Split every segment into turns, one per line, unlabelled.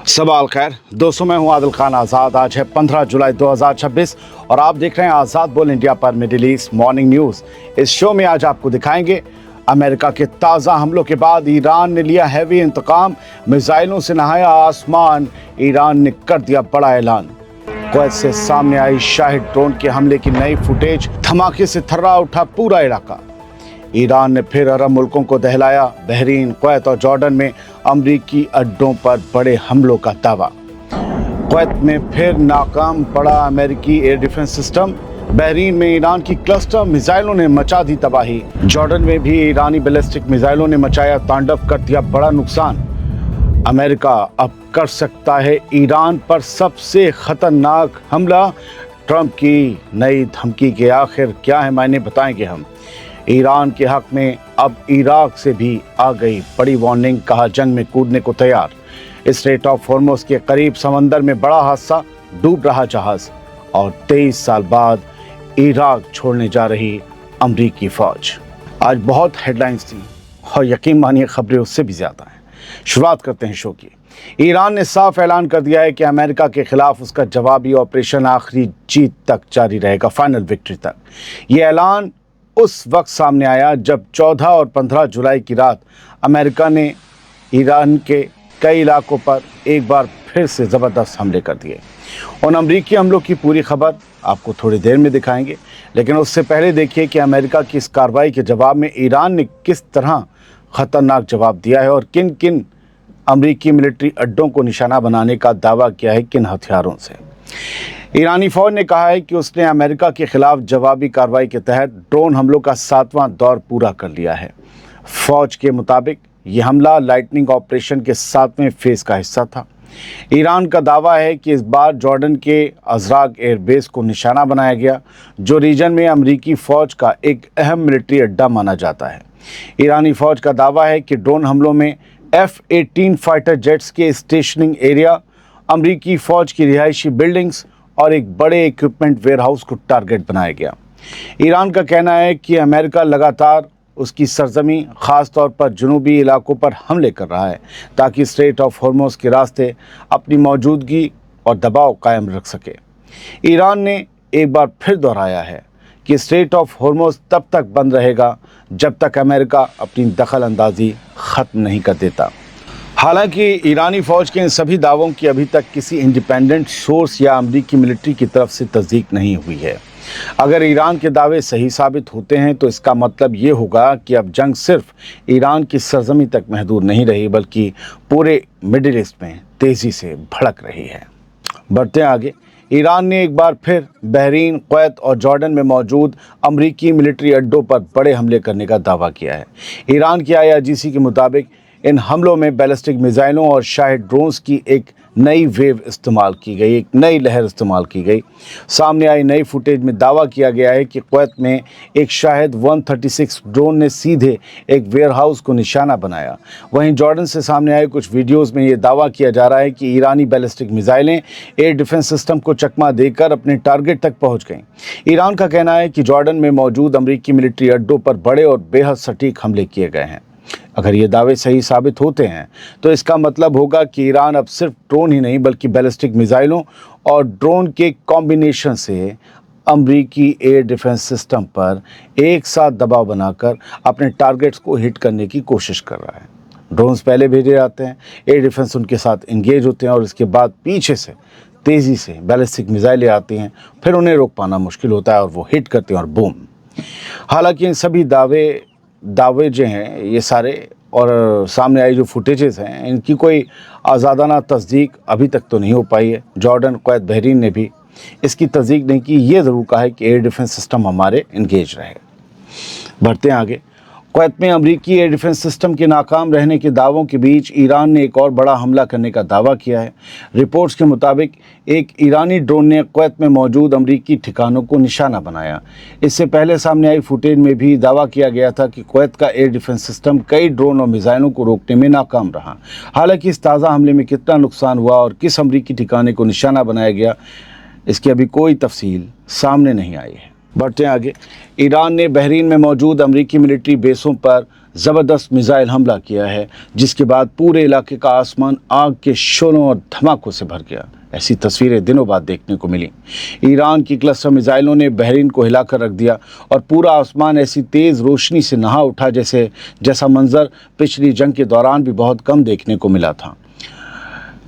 सवाल खैर दोस्तों, मैं हूं आदिल खान आज़ाद। आज है 15 जुलाई 2026 और आप देख रहे हैं आज़ाद बोल इंडिया पर मिडिल ईस्ट मॉर्निंग न्यूज़। इस शो में आज आपको दिखाएंगे अमेरिका के ताज़ा हमलों के बाद ईरान ने लिया हैवी इंतकाम, मिसाइलों से नहाया आसमान, ईरान ने कर दिया बड़ा ऐलान। कुवैत से सामने आई शाहिद ड्रोन के हमले की नई फुटेज, धमाके से थर्रा उठा पूरा इलाका। ईरान ने फिर अरब मुल्कों को दहलाया, बहरीन, कुवैत और जॉर्डन में अमरीकी अड्डों पर बड़े हमलों का दावा। कुवैत में फिर नाकाम पड़ा अमेरिकी एयर डिफेंस सिस्टम, बहरीन में ईरान की क्लस्टर मिसाइलों ने मचा दी तबाही, जॉर्डन में भी ईरानी बैलिस्टिक मिसाइलों ने मचाया तांडव, कर दिया बड़ा नुकसान। अमेरिका अब कर सकता है ईरान पर सबसे खतरनाक हमला, ट्रंप की नई धमकी के आखिर क्या है मायने बताएंगे हम। ईरान के हक में अब इराक से भी आ गई बड़ी वार्निंग, कहा जंग में कूदने को तैयार। स्ट्रेट ऑफ हॉर्मुज़ के करीब समंदर में बड़ा हादसा, डूब रहा जहाज और 23 साल बाद इराक छोड़ने जा रही अमरीकी फौज। आज बहुत हेडलाइंस थी और यकीन मानिए खबरें उससे भी ज़्यादा हैं। शुरुआत करते हैं शो की। ईरान ने साफ ऐलान कर दिया है कि अमेरिका के खिलाफ उसका जवाबी ऑपरेशन आखिरी जीत तक जारी रहेगा, फाइनल विक्ट्री तक। ये ऐलान उस वक्त सामने आया जब 14 और 15 जुलाई की रात अमेरिका ने ईरान के कई इलाकों पर एक बार फिर से ज़बरदस्त हमले कर दिए। उन अमरीकी हमलों की पूरी खबर आपको थोड़ी देर में दिखाएंगे, लेकिन उससे पहले देखिए कि अमेरिका की इस कार्रवाई के जवाब में ईरान ने किस तरह ख़तरनाक जवाब दिया है और किन किन अमरीकी मिलिट्री अड्डों को निशाना बनाने का दावा किया है, किन हथियारों से। ईरानी फौज ने कहा है कि उसने अमेरिका के खिलाफ जवाबी कार्रवाई के तहत ड्रोन हमलों का 7वां दौर पूरा कर लिया है। फौज के मुताबिक ये हमला लाइटनिंग ऑपरेशन के 7वें फेज का हिस्सा था। ईरान का दावा है कि इस बार जॉर्डन के अज़राक एयरबेस को निशाना बनाया गया, जो रीजन में अमरीकी फ़ौज का एक अहम मिलिट्री अड्डा माना जाता है। ईरानी फ़ौज का दावा है कि ड्रोन हमलों में F-18 फाइटर जेट्स के स्टेशनिंग एरिया, अमरीकी फ़ौज की रिहायशी बिल्डिंग्स और एक बड़े इक्विपमेंट वेयरहाउस को टारगेट बनाया गया। ईरान का कहना है कि अमेरिका लगातार उसकी सरजमी, ख़ास तौर पर जनूबी इलाकों पर हमले कर रहा है ताकि स्ट्रेट ऑफ हॉर्मुज़ के रास्ते अपनी मौजूदगी और दबाव कायम रख सके। ईरान ने एक बार फिर दोहराया है कि स्ट्रेट ऑफ हॉर्मुज़ तब तक बंद रहेगा जब तक अमेरिका अपनी दखल अंदाजी ख़त्म नहीं कर देता। हालांकि ईरानी फ़ौज के इन सभी दावों की अभी तक किसी इंडिपेंडेंट सोर्स या अमरीकी मिलिट्री की तरफ से तस्दीक नहीं हुई है। अगर ईरान के दावे सही साबित होते हैं तो इसका मतलब ये होगा कि अब जंग सिर्फ ईरान की सरजमी तक महदूद नहीं रही, बल्कि पूरे मिडिल ईस्ट में तेज़ी से भड़क रही है। बढ़ते आगे, ईरान ने एक बार फिर बहरीन, कुवैत और जॉर्डन में मौजूद अमरीकी मिलिट्री अड्डों पर बड़े हमले करने का दावा किया है। ईरान की IRGC के मुताबिक इन हमलों में बैलिस्टिक मिसाइलों और शाहिद ड्रोन्स की एक नई वेव इस्तेमाल की गई, एक नई लहर इस्तेमाल की गई। सामने आई नई फुटेज में दावा किया गया है कि कुवैत में एक शाहिद 136 ड्रोन ने सीधे एक वेयरहाउस को निशाना बनाया। वहीं जॉर्डन से सामने आए कुछ वीडियोस में ये दावा किया जा रहा है कि ईरानी बैलिस्टिक मिसाइलें एयर डिफेंस सिस्टम को चकमा देकर अपने टारगेट तक पहुँच गईं। ईरान का कहना है कि जॉर्डन में मौजूद अमरीकी मिलिट्री अड्डों पर बड़े और बेहद सटीक हमले किए गए हैं। अगर ये दावे सही साबित होते हैं तो इसका मतलब होगा कि ईरान अब सिर्फ ड्रोन ही नहीं बल्कि बैलिस्टिक मिसाइलों और ड्रोन के कॉम्बिनेशन से अमरीकी एयर डिफेंस सिस्टम पर एक साथ दबाव बनाकर अपने टारगेट्स को हिट करने की कोशिश कर रहा है। ड्रोन्स पहले भेजे जाते हैं, एयर डिफेंस उनके साथ इंगेज होते हैं और इसके बाद पीछे से तेज़ी से बैलिस्टिक मिसाइलें आती हैं, फिर उन्हें रोक पाना मुश्किल होता है और वो हिट करते हैं और बूम। हालांकि इन सभी दावे जो हैं ये सारे और सामने आई जो फुटेजेस हैं, इनकी कोई आज़ादाना तस्दीक अभी तक तो नहीं हो पाई है। जॉर्डन, कुवैत, बहरीन ने भी इसकी तस्दीक नहीं की। ये ज़रूर कहा है कि एयर डिफेंस सिस्टम हमारे इंगेज रहे। बढ़ते हैं आगे। कुवैत में अमरीकी एयर डिफेंस सिस्टम के नाकाम रहने के दावों के बीच ईरान ने एक और बड़ा हमला करने का दावा किया है। रिपोर्ट्स के मुताबिक एक ईरानी ड्रोन ने कुवैत में मौजूद अमरीकी ठिकानों को निशाना बनाया। इससे पहले सामने आई फुटेज में भी दावा किया गया था कि कुवैत का एयर डिफेंस सिस्टम कई ड्रोन और मिसाइलों को रोकने में नाकाम रहा। हालांकि इस ताज़ा हमले में कितना नुकसान हुआ और किस अमरीकी ठिकाने को निशाना बनाया गया, इसकी अभी कोई तफसील सामने नहीं आई है। बढ़ते हैं आगे। ईरान ने बहरीन में मौजूद अमरीकी मिलिट्री बेसों पर ज़बरदस्त मिसाइल हमला किया है, जिसके बाद पूरे इलाके का आसमान आग के शोलों और धमाकों से भर गया। ऐसी तस्वीरें दिनों बाद देखने को मिली। ईरान की क्लस्टर मिसाइलों ने बहरीन को हिलाकर रख दिया और पूरा आसमान ऐसी तेज़ रोशनी से नहा उठा जैसा मंजर पिछली जंग के दौरान भी बहुत कम देखने को मिला था।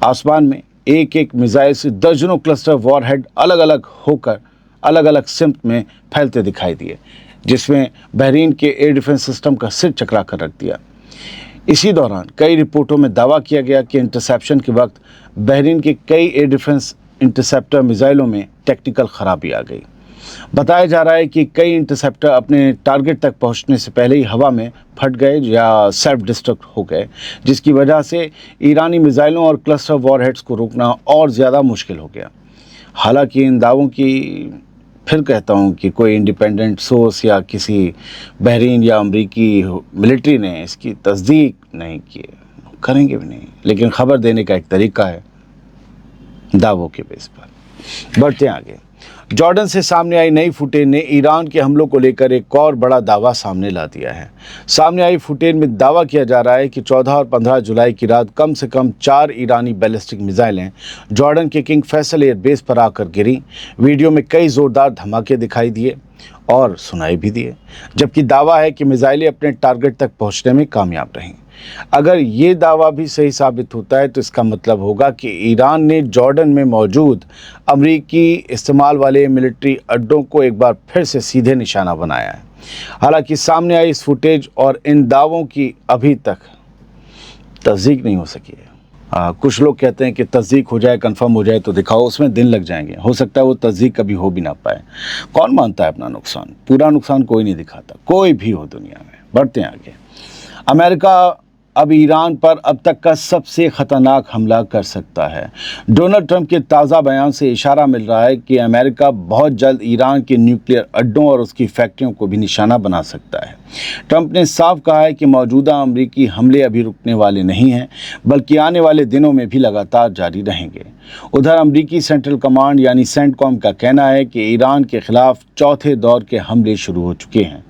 आसमान में एक एक मिसाइल से दर्जनों क्लस्टर वॉरहेड अलग अलग होकर अलग अलग सिमत में फैलते दिखाई दिए, जिसमें बहरीन के एयर डिफेंस सिस्टम का सिर चकरा कर रख दिया। इसी दौरान कई रिपोर्टों में दावा किया गया कि इंटरसेप्शन के वक्त बहरीन के कई एयर डिफेंस इंटरसेप्टर मिसाइलों में टेक्निकल खराबी आ गई। बताया जा रहा है कि कई इंटरसेप्टर अपने टारगेट तक पहुंचने से पहले ही हवा में फट गए या सेल्फ डिस्ट्रक्ट हो गए, जिसकी वजह से ईरानी मिसाइलों और क्लस्टर वॉरहेड्स को रोकना और ज़्यादा मुश्किल हो गया। हालांकि इन दावों की फिर कहता हूं कि कोई इंडिपेंडेंट सोर्स या किसी बहरीन या अमरीकी मिलिट्री ने इसकी तस्दीक नहीं की, करेंगे भी नहीं, लेकिन खबर देने का एक तरीका है दावों के बेस पर। बढ़ते आगे, जॉर्डन से सामने आई नई फुटेज ने ईरान के हमलों को लेकर एक और बड़ा दावा सामने ला दिया है। सामने आई फुटेज में दावा किया जा रहा है कि 14 और 15 जुलाई की रात कम से कम 4 ईरानी बैलिस्टिक मिसाइलें जॉर्डन के किंग फैसल एयरबेस पर आकर गिरी। वीडियो में कई ज़ोरदार धमाके दिखाई दिए और सुनाई भी दिए, जबकि दावा है कि मिसाइलें अपने टारगेट तक पहुंचने में कामयाब रहीं। अगर ये दावा भी सही साबित होता है तो इसका मतलब होगा कि ईरान ने जॉर्डन में मौजूद अमरीकी इस्तेमाल वाले मिलिट्री अड्डों को एक बार फिर से सीधे निशाना बनाया है। हालांकि सामने आई इस फुटेज और इन दावों की अभी तक तस्दीक नहीं हो सकी है। कुछ लोग कहते हैं कि तस्दीक हो जाए, कंफर्म हो जाए तो दिखाओ, उसमें दिन लग जाएंगे, हो सकता है वो तस्दीक कभी हो भी ना पाए। कौन मानता है अपना नुकसान? पूरा नुकसान कोई नहीं दिखाता, कोई भी हो दुनिया में। बढ़ते हैं आगे। अमेरिका अब ईरान पर अब तक का सबसे खतरनाक हमला कर सकता है। डोनाल्ड ट्रंप के ताज़ा बयान से इशारा मिल रहा है कि अमेरिका बहुत जल्द ईरान के न्यूक्लियर अड्डों और उसकी फैक्ट्रियों को भी निशाना बना सकता है। ट्रंप ने साफ कहा है कि मौजूदा अमेरिकी हमले अभी रुकने वाले नहीं हैं, बल्कि आने वाले दिनों में भी लगातार जारी रहेंगे। उधर अमेरिकी सेंट्रल कमांड यानी सेंटकॉम का कहना है कि ईरान के खिलाफ चौथे दौर के हमले शुरू हो चुके हैं।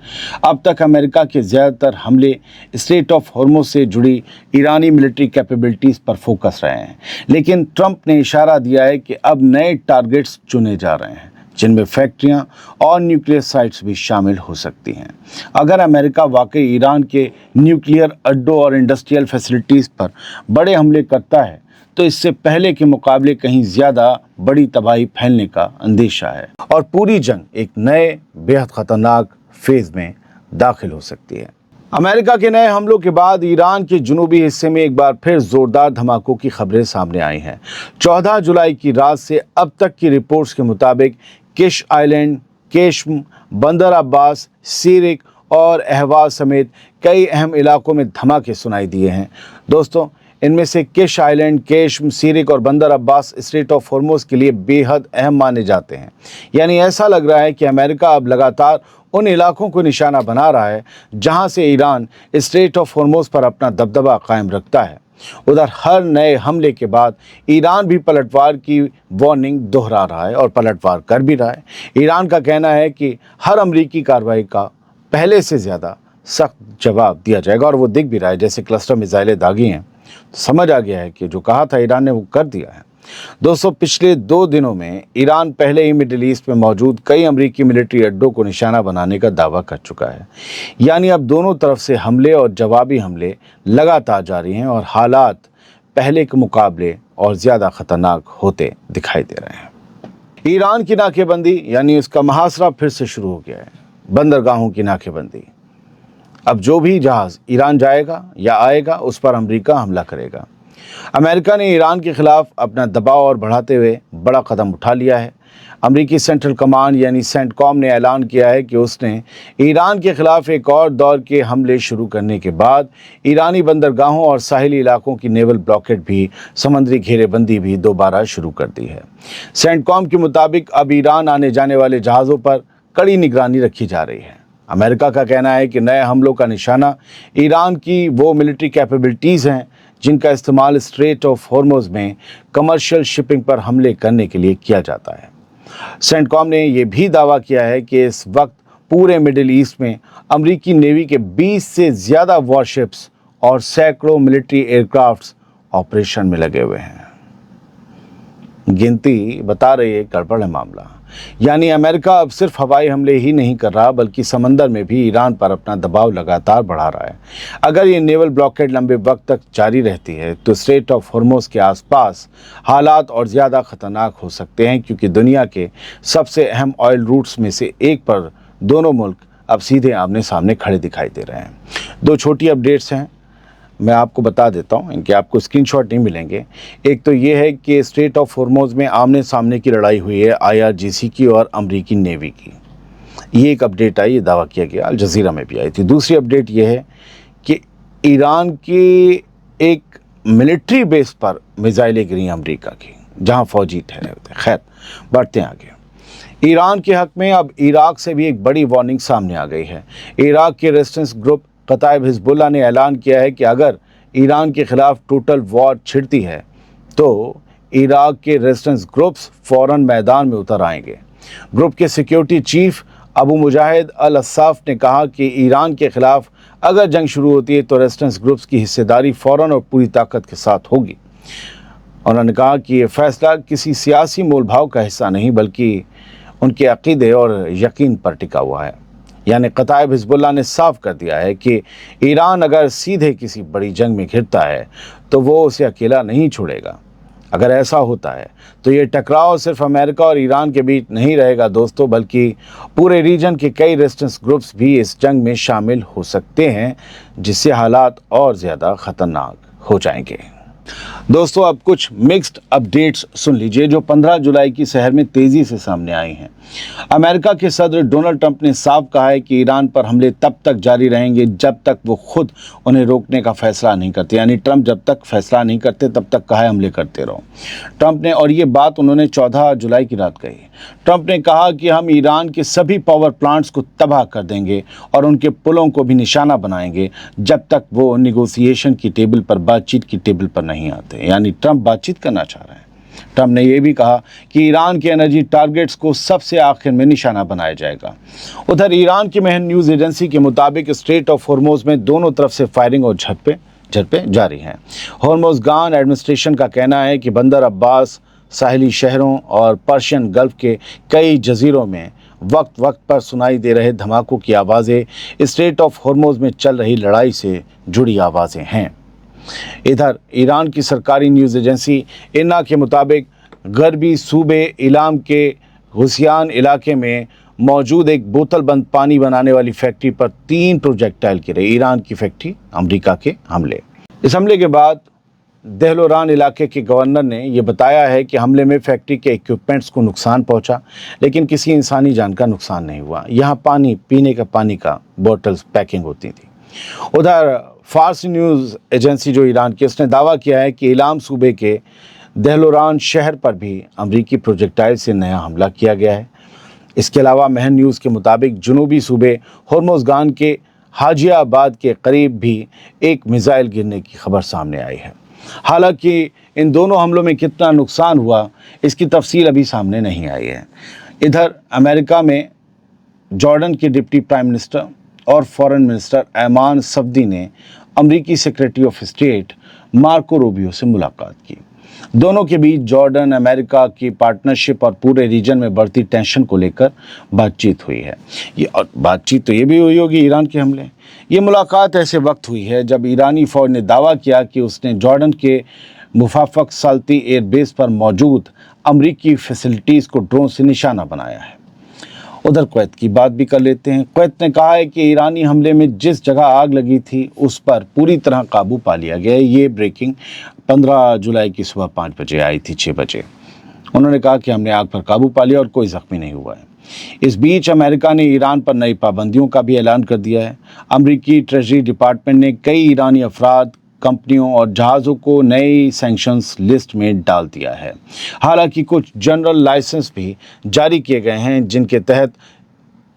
अब तक अमेरिका के ज़्यादातर हमले स्ट्रेट ऑफ हॉर्मुज़ से जुड़ी ईरानी मिलिट्री कैपेबिलिटीज़ पर फोकस रहे हैं, लेकिन ट्रंप ने इशारा दिया है कि अब नए टारगेट्स चुने जा रहे हैं, जिनमें फैक्ट्रियां और न्यूक्लियर साइट्स भी शामिल हो सकती हैं। अगर अमेरिका वाकई ईरान के न्यूक्लियर अड्डों और इंडस्ट्रियल फैसिलिटीज़ पर बड़े हमले करता है तो इससे पहले के मुकाबले कहीं ज़्यादा बड़ी तबाही फैलने का अंदेशा है और पूरी जंग एक नए बेहद ख़तरनाक फेज़ में दाखिल हो सकती है। अमेरिका के नए हमलों के बाद ईरान के जुनूबी हिस्से में एक बार फिर ज़ोरदार धमाकों की खबरें सामने आई हैं। 14 जुलाई की रात से अब तक की रिपोर्ट्स के मुताबिक किश आइलैंड, केश्म, बंदर अब्बास, सीरिक और अहवाज समेत कई अहम इलाकों में धमाके सुनाई दिए हैं। दोस्तों, इनमें से किश आइलैंड, केश्म, सीरिक और बंदर अब्बास स्ट्रेट ऑफ हॉर्मुज़ के लिए बेहद अहम माने जाते हैं। यानी ऐसा लग रहा है कि अमेरिका अब लगातार उन इलाकों को निशाना बना रहा है जहां से ईरान स्ट्रेट ऑफ हॉर्मुज़ पर अपना दबदबा कायम रखता है। उधर हर नए हमले के बाद ईरान भी पलटवार की वार्निंग दोहरा रहा है और पलटवार कर भी रहा है। ईरान का कहना है कि हर अमरीकी कार्रवाई का पहले से ज़्यादा सख्त जवाब दिया जाएगा और वो दिख भी रहा है। जैसे क्लस्टर मिसाइलें दागी हैं, समझ आ गया है कि जो कहा था ईरान ने वो कर दिया है। दोस्तों, पिछले 2 दिनों में ईरान पहले ही मिडिल ईस्ट में मौजूद कई अमरीकी मिलिट्री अड्डों को निशाना बनाने का दावा कर चुका है। यानी अब दोनों तरफ से हमले और जवाबी हमले लगातार जारी हैं और हालात पहले के मुकाबले और ज़्यादा खतरनाक होते दिखाई दे रहे हैं। ईरान की नाकेबंदी यानी उसका मुहासरा फिर से शुरू हो गया है। बंदरगाहों की नाकेबंदी। अब जो भी जहाज़ ईरान जाएगा या आएगा उस पर अमेरिका हमला करेगा। अमेरिका ने ईरान के खिलाफ अपना दबाव और बढ़ाते हुए बड़ा कदम उठा लिया है। अमेरिकी सेंट्रल कमांड यानी सेंटकॉम ने ऐलान किया है कि उसने ईरान के खिलाफ एक और दौर के हमले शुरू करने के बाद ईरानी बंदरगाहों और साहिली इलाकों की नेवल ब्लॉकेट भी, समुद्री घेरेबंदी भी दोबारा शुरू कर दी है। सेंटकॉम के मुताबिक अब ईरान आने जाने वाले जहाज़ों पर कड़ी निगरानी रखी जा रही है। अमेरिका का कहना है कि नए हमलों का निशाना ईरान की वो मिलिट्री कैपेबिलिटीज़ हैं जिनका इस्तेमाल स्ट्रेट ऑफ हॉर्मुज़ में कमर्शियल शिपिंग पर हमले करने के लिए किया जाता है। सेंटकॉम ने यह भी दावा किया है कि इस वक्त पूरे मिडिल ईस्ट में अमेरिकी नेवी के 20 से ज़्यादा वॉरशिप्स और सैकड़ों मिलिट्री एयरक्राफ्ट्स ऑपरेशन में लगे हुए हैं। गिनती बता रही है गड़बड़ है मामला। यानी अमेरिका अब सिर्फ हवाई हमले ही नहीं कर रहा बल्कि समंदर में भी ईरान पर अपना दबाव लगातार बढ़ा रहा है। अगर ये नेवल ब्लॉकेड लंबे वक्त तक जारी रहती है तो स्ट्रेट ऑफ हॉर्मुज़ के आसपास हालात और ज़्यादा ख़तरनाक हो सकते हैं, क्योंकि दुनिया के सबसे अहम ऑयल रूट्स में से एक पर दोनों मुल्क अब सीधे आमने सामने खड़े दिखाई दे रहे हैं। दो छोटी अपडेट्स हैं, मैं आपको बता देता हूं, इनके आपको स्क्रीनशॉट नहीं मिलेंगे। एक तो ये है कि स्ट्रेट ऑफ हॉर्मुज़ में आमने सामने की लड़ाई हुई है IRGC की और अमेरिकी नेवी की। ये एक अपडेट आई, ये दावा किया गया, अल जज़ीरा में भी आई थी। दूसरी अपडेट ये है कि ईरान की एक मिलिट्री बेस पर मिसाइलें गिरी अमेरिका की, जहाँ फौजी ठहरे होते। खैर, बढ़ते हैं आगे। ईरान के हक़ में अब इराक से भी एक बड़ी वार्निंग सामने आ गई है। इराक के रेजिस्टेंस ग्रुप कताइब हिजबुल्लाह ने ऐलान किया है कि अगर ईरान के ख़िलाफ़ टोटल वॉर छिड़ती है तो इराक के रेजिस्टेंस ग्रुप्स फ़ौरन मैदान में उतर आएंगे। ग्रुप के सिक्योरिटी चीफ अबू मुजाहिद अल अस्साफ ने कहा कि ईरान के ख़िलाफ़ अगर जंग शुरू होती है तो रेजिस्टेंस ग्रुप्स की हिस्सेदारी फ़ौरन और पूरी ताकत के साथ होगी। उन्होंने कहा कि ये फ़ैसला किसी सियासी मोल भाव का हिस्सा नहीं बल्कि उनके अक़ीदे और यकीन पर टिका हुआ है। यानी कताइब हिजबुल्लाह ने साफ कर दिया है कि ईरान अगर सीधे किसी बड़ी जंग में घिरता है तो वो उसे अकेला नहीं छोड़ेगा। अगर ऐसा होता है तो ये टकराव सिर्फ अमेरिका और ईरान के बीच नहीं रहेगा दोस्तों, बल्कि पूरे रीजन के कई रेजिस्टेंस ग्रुप्स भी इस जंग में शामिल हो सकते हैं, जिससे हालात और ज़्यादा ख़तरनाक हो जाएंगे। दोस्तों, अब कुछ मिक्स्ड अपडेट्स सुन लीजिए जो 15 जुलाई की सहर में तेज़ी से सामने आई हैं। अमेरिका के सदर डोनाल्ड ट्रंप ने साफ कहा है कि ईरान पर हमले तब तक जारी रहेंगे जब तक वो खुद उन्हें रोकने का फैसला नहीं करते। यानी ट्रंप जब तक फैसला नहीं करते तब तक कहा है हमले करते रहो। ट्रंप ने, और ये बात उन्होंने 14 जुलाई की रात कही। ट्रंप ने कहा कि हम ईरान के सभी पावर प्लांट्स को तबाह कर देंगे और उनके पुलों को भी निशाना बनाएंगे जब तक वो निगोसिएशन की टेबल पर, बातचीत की टेबल पर नहीं आते। यानी ट्रंप बातचीत करना चाह रहे हैं। ट्रंप ने यह भी कहा कि ईरान के एनर्जी टारगेट्स को सबसे आखिर में निशाना बनाया जाएगा। उधर ईरान की महन न्यूज़ एजेंसी के मुताबिक स्ट्रेट ऑफ हॉर्मुज़ में दोनों तरफ से फायरिंग और झड़पें जारी हैं। हॉर्मुज़गान एडमिनिस्ट्रेशन का कहना है कि बंदर अब्बास, साहिली शहरों और पर्शियन गल्फ के कई जजीरों में वक्त वक्त पर सुनाई दे रहे धमाकों की आवाज़ें स्ट्रेट ऑफ हॉर्मुज़ में चल रही लड़ाई से जुड़ी आवाज़ें हैं। इधर ईरान की सरकारी न्यूज़ एजेंसी इन्ना के मुताबिक गरबी सूबे इलाम के हुसियान इलाके में मौजूद एक बोतल बंद पानी बनाने वाली फैक्ट्री पर 3 प्रोजेक्टाइल गिरे। ईरान की फैक्ट्री, अमेरिका के हमले। इस हमले के बाद दहलोरान इलाके के गवर्नर ने यह बताया है कि हमले में फैक्ट्री के इक्विपमेंट्स को नुकसान पहुंचा, लेकिन किसी इंसानी जान का नुकसान नहीं हुआ। यहाँ पानी, पीने का पानी का बोतल्स पैकिंग होती थी। उधर फार्स न्यूज़ एजेंसी जो ईरान की, उसने दावा किया है कि इलाम सूबे के दहलोरान शहर पर भी अमरीकी प्रोजेक्टाइल से नया हमला किया गया है। इसके अलावा महन न्यूज़ के मुताबिक जनूबी सूबे हॉर्मुज़गान के हाजियाबाद के करीब भी एक मिसाइल गिरने की खबर सामने आई है। हालांकि इन दोनों हमलों में कितना नुकसान हुआ इसकी तफसील अभी सामने नहीं आई है। इधर अमेरिका में जॉर्डन के डिप्टी प्राइम मिनिस्टर और फॉरेन मिनिस्टर ऐमान सफदी ने अमेरिकी secretary of state Marco Rubio से मुलाकात की। दोनों के बीच जॉर्डन अमेरिका की पार्टनरशिप और पूरे रीजन में बढ़ती टेंशन को लेकर बातचीत हुई है। और बातचीत तो ये भी हुई होगी ईरान के हमले। ये मुलाकात ऐसे वक्त हुई है जब ईरानी फ़ौज ने दावा किया कि उसने जॉर्डन के मुफाफक साल्ती एयर बेस पर मौजूद अमरीकी फैसिलिटीज़ को ड्रोन से निशाना बनाया है। उधर कुवैत की बात भी कर लेते हैं। कुवैत ने कहा है कि ईरानी हमले में जिस जगह आग लगी थी उस पर पूरी तरह काबू पा लिया गया है। ये ब्रेकिंग 15 जुलाई की सुबह 5 बजे आई थी, 6 बजे। उन्होंने कहा कि हमने आग पर काबू पा लिया और कोई ज़ख्मी नहीं हुआ है। इस बीच अमेरिका ने ईरान पर नई पाबंदियों का भी ऐलान कर दिया है। अमरीकी ट्रेजरी डिपार्टमेंट ने कई ईरानी अफराद, कंपनियों और जहाज़ों को नई सैंक्शंस लिस्ट में डाल दिया है। हालांकि कुछ जनरल लाइसेंस भी जारी किए गए हैं जिनके तहत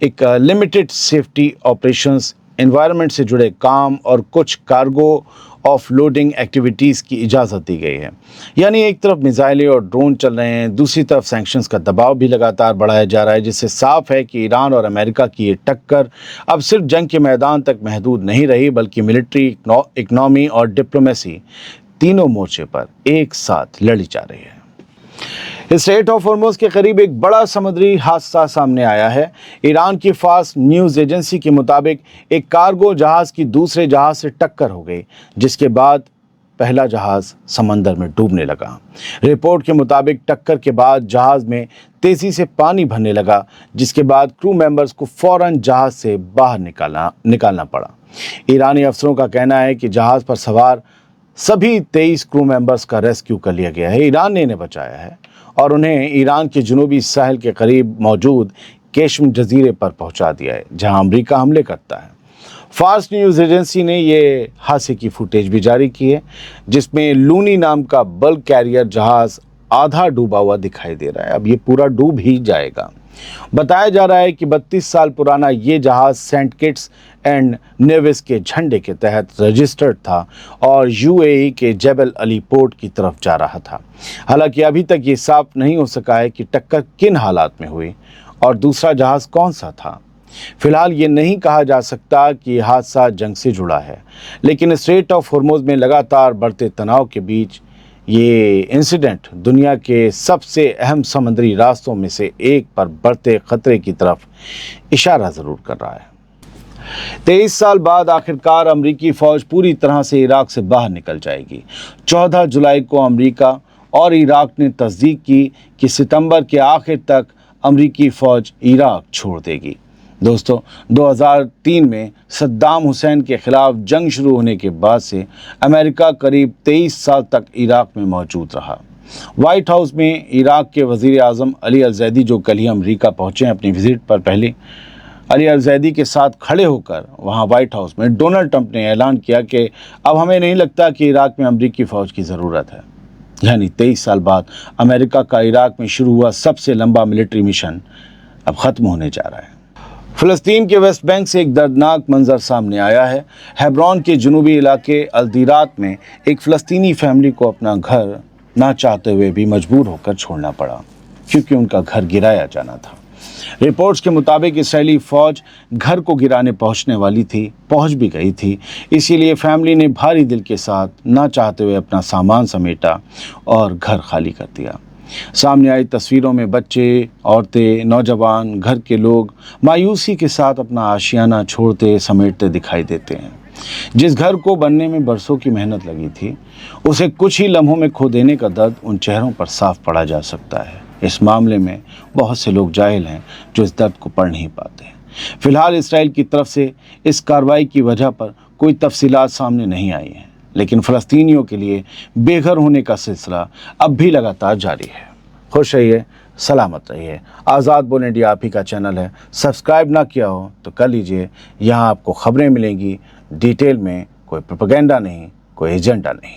एक लिमिटेड सेफ्टी ऑपरेशंस, एनवायरनमेंट से जुड़े काम और कुछ कार्गो ऑफ लोडिंग एक्टिविटीज़ की इजाज़त दी गई है। यानी एक तरफ मिसाइलें और ड्रोन चल रहे हैं, दूसरी तरफ सैंक्शंस का दबाव भी लगातार बढ़ाया जा रहा है, जिससे साफ है कि ईरान और अमेरिका की ये टक्कर अब सिर्फ जंग के मैदान तक महदूद नहीं रही, बल्कि मिलिट्री, इकनॉमी और डिप्लोमेसी तीनों मोर्चे पर एक साथ लड़ी जा रही है। स्ट्रेट ऑफ हॉर्मुज़ के करीब एक बड़ा समुद्री हादसा सामने आया है। ईरान की फास्ट न्यूज़ एजेंसी के मुताबिक एक कार्गो जहाज़ की दूसरे जहाज़ से टक्कर हो गई, जिसके बाद पहला जहाज़ समंदर में डूबने लगा। रिपोर्ट के मुताबिक टक्कर के बाद जहाज़ में तेज़ी से पानी भरने लगा, जिसके बाद क्रू मेंबर्स को फ़ौरन जहाज़ से बाहर निकालना पड़ा। ईरानी अफसरों का कहना है कि जहाज़ पर सवार सभी 23 क्रू मेंबर्स का रेस्क्यू कर लिया गया है। ईरान ने इन्हें बचाया है और उन्हें ईरान के जनूबी साहिल के करीब मौजूद केशम जजीरे पर पहुंचा दिया है, जहां अमेरिका हमले करता है। फास्ट न्यूज़ एजेंसी ने ये हादसे की फुटेज भी जारी की है, जिसमें लूनी नाम का बल्क कैरियर जहाज़ आधा डूबा हुआ दिखाई दे रहा है। अब ये पूरा डूब ही जाएगा। बताया जा रहा है कि 32 साल पुराना ये जहाज़ सेंट किट्स एंड नेविस के झंडे के तहत रजिस्टर्ड था और यूएई के जेबल अली पोर्ट की तरफ जा रहा था। हालांकि अभी तक ये साफ नहीं हो सका है कि टक्कर किन हालात में हुई और दूसरा जहाज़ कौन सा था। फिलहाल ये नहीं कहा जा सकता कि हादसा जंग से जुड़ा है, लेकिन स्ट्रेट ऑफ हॉर्मुज़ में लगातार बढ़ते तनाव के बीच ये इंसिडेंट दुनिया के सबसे अहम समुद्री रास्तों में से एक पर बढ़ते खतरे की तरफ इशारा ज़रूर कर रहा है। 23 साल बाद आखिरकार अमेरिकी फ़ौज पूरी तरह से इराक से बाहर निकल जाएगी। 14 जुलाई को अमेरिका और इराक ने तस्दीक की कि सितंबर के आखिर तक अमेरिकी फ़ौज इराक छोड़ देगी। दोस्तों, 2003 में सद्दाम हुसैन के ख़िलाफ़ जंग शुरू होने के बाद से अमेरिका करीब 23 साल तक इराक में मौजूद रहा। वाइट हाउस में इराक के वज़ीर आज़म अली अल-ज़ैदी, जो कल ही अमेरिका पहुँचे अपनी विज़िट पर, पहले अली अल-ज़ैदी के साथ खड़े होकर वहाँ वाइट हाउस में डोनाल्ड ट्रंप ने ऐलान किया कि अब हमें नहीं लगता कि इराक में अमेरिकी फ़ौज की ज़रूरत है। यानी 23 साल बाद अमेरिका का इराक में शुरू हुआ सबसे लंबा मिलिट्री मिशन अब ख़त्म होने जा रहा है। फ़लस्तीन के वेस्ट बैंक से एक दर्दनाक मंजर सामने आया है। हेब्रोन के जनूबी इलाके अल-दीरात में एक फ़लस्तीनी फैमिली को अपना घर ना चाहते हुए भी मजबूर होकर छोड़ना पड़ा, क्योंकि उनका घर गिराया जाना था। रिपोर्ट्स के मुताबिक इसराइली फ़ौज घर को गिराने पहुंच भी गई थी। इसीलिए फैमिली ने भारी दिल के साथ ना चाहते हुए अपना सामान समेटा और घर खाली कर दिया। सामने आई तस्वीरों में बच्चे, औरतें, नौजवान, घर के लोग मायूसी के साथ अपना आशियाना छोड़ते समेटते दिखाई देते हैं। जिस घर को बनने में बरसों की मेहनत लगी थी, उसे कुछ ही लम्हों में खो देने का दर्द उन चेहरों पर साफ पड़ा जा सकता है। इस मामले में बहुत से लोग जाहिल हैं जो इस दर्द को पढ़ नहीं पाते। फिलहाल इसराइल की तरफ से इस कार्रवाई की वजह पर कोई तफसीलात सामने नहीं आई हैं, लेकिन फ़लस्तीनियों के लिए बेघर होने का सिलसिला अब भी लगातार जारी है। खुश रहिए, सलामत रहिए। आज़ाद बोल इंडिया आप ही का चैनल है। सब्सक्राइब ना किया हो तो कर लीजिए। यहाँ आपको खबरें मिलेंगी डिटेल में, कोई प्रोपेगेंडा नहीं, कोई एजेंडा नहीं।